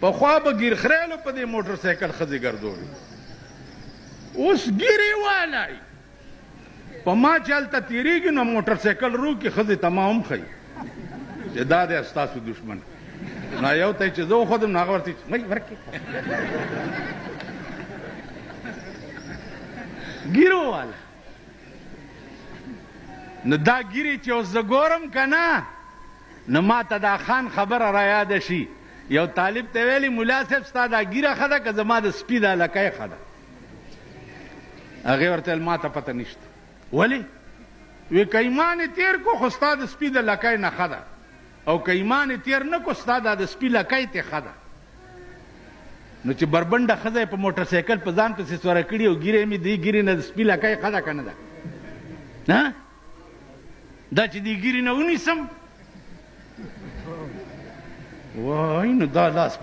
پخوا به ګیر خریلو په دې موټر سایکل ښځې ګرځولې اوس ګیرې والی په ما چې هلته تېرېږي نو موټر سایکل روکي ښځې ته ما هم ښیي چې دا دی ستاسو دشمن نو یو ته چې زه وښودم نو هغه ورته می ورکې ګیرو والا نو دا ګیرې چې اوس زه ګورم که نه نو ما ته دا خان خبره را یاده شي یو طالب ته ویلي ملا صاحب ستا دا ګیره ښه ده که زما د سپي دا لکۍ ښه ده هغې ورته ویل ما ته پته نشته ولې وی که ایمان یې تېر کو خو ستا د سپي د لکۍ نه ښه ده او که ایمان یې تېر نه کو ستا دا د سپي لکۍ تې ښه ده نو چې بربنډه ښځه یې په موټر سایکل په ځان پسې سوره کړي او ګیرې مې دې ګیرې نه د سپي لکۍ ښه ده که نه ده دا چې دې ګیرې نه ونیسم وای نو دا لاس